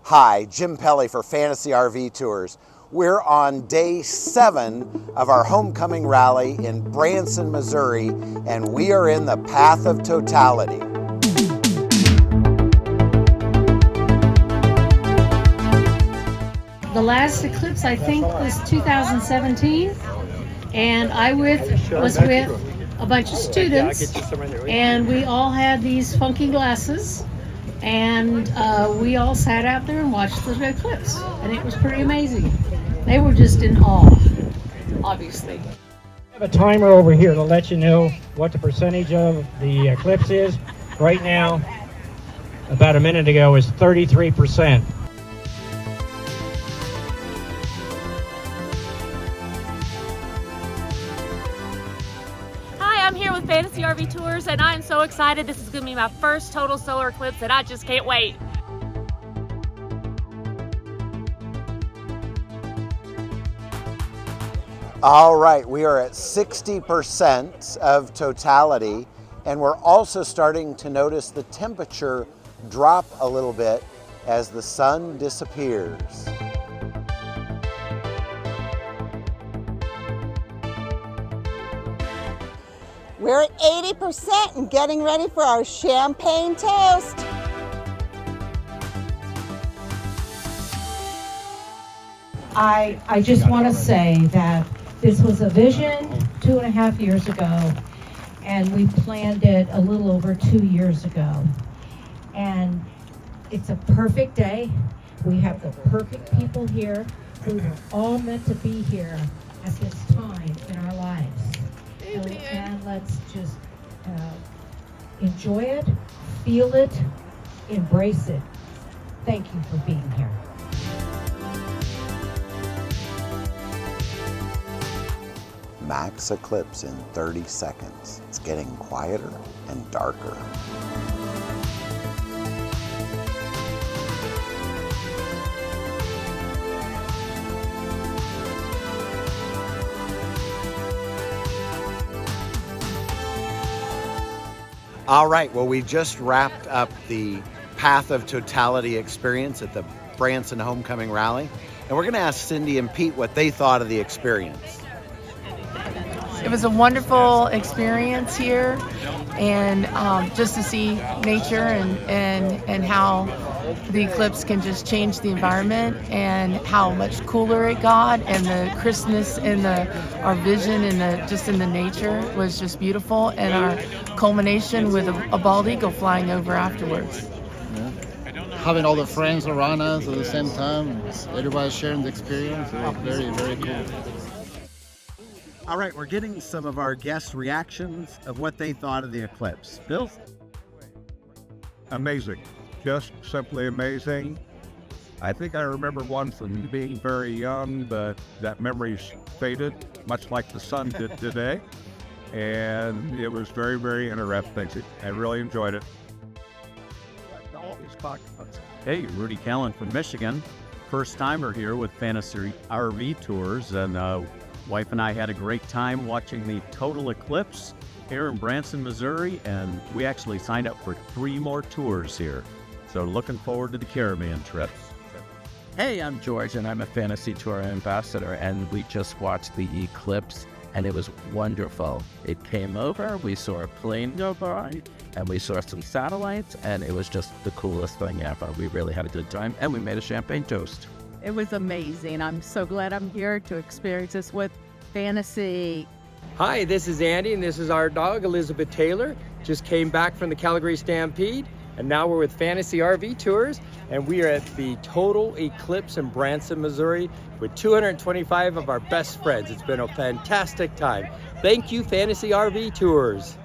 Hi, Jim Pelly for Fantasy RV Tours. We're on day 7 of our homecoming rally in Branson, Missouri, and we are in the path of totality. The last eclipse, I think, was 2017, and I was with a bunch of students, and we all had these funky glasses, and we all sat out there and watched the eclipse, and it was pretty amazing. They were just in awe, obviously. I have a timer over here to let you know what the percentage of the eclipse is. Right now, about a minute ago, is 33%. Hi, I'm here with Fantasy RV Tours, and I'm so excited. This is going to be my first total solar eclipse, and I just can't wait. All right, we are at 60% of totality, and we're also starting to notice the temperature drop a little bit as the sun disappears. We're at 80% and getting ready for our champagne toast. I just want to say that this was a vision 2.5 years ago, and we planned it a little over 2 years ago. And it's a perfect day. We have the perfect people here who were all meant to be here at this time in our lives. And let's just enjoy it, feel it, embrace it. Thank you for being here. Max eclipse in 30 seconds. It's getting quieter and darker. All right, well, we just wrapped up the Path of Totality experience at the Branson Homecoming Rally, and we're going to ask Cindy and Pete what they thought of the experience. It was a wonderful experience here, and just to see nature and how the eclipse can just change the environment, and how much cooler it got, and the crispness in our vision and just in the nature was just beautiful, and our culmination with a bald eagle flying over afterwards. Having all the friends around us at the same time, everybody sharing the experience, it was very, very cool. All right, we're getting some of our guests' reactions of what they thought of the eclipse. Bill? Amazing. Just simply amazing. I think I remember one from being very young, but that memory's faded, much like the sun did today. And it was very, very interesting. I really enjoyed it. Hey, Rudy Callen from Michigan. First timer here with Fantasy RV Tours, and wife and I had a great time watching the total eclipse here in Branson, Missouri, and we actually signed up for 3 more tours here. So looking forward to the Caribbean trip. Hey, I'm George, and I'm a Fantasy Tour ambassador, and we just watched the eclipse, and it was wonderful. It came over, we saw a plane go by, and we saw some satellites, and it was just the coolest thing ever. We really had a good time, and we made a champagne toast. It was amazing. I'm so glad I'm here to experience this with Fantasy. Hi, this is Andy, and this is our dog, Elizabeth Taylor. Just came back from the Calgary Stampede, and now we're with Fantasy RV Tours, and we are at the Total Eclipse in Branson, Missouri, with 225 of our best friends. It's been a fantastic time. Thank you, Fantasy RV Tours.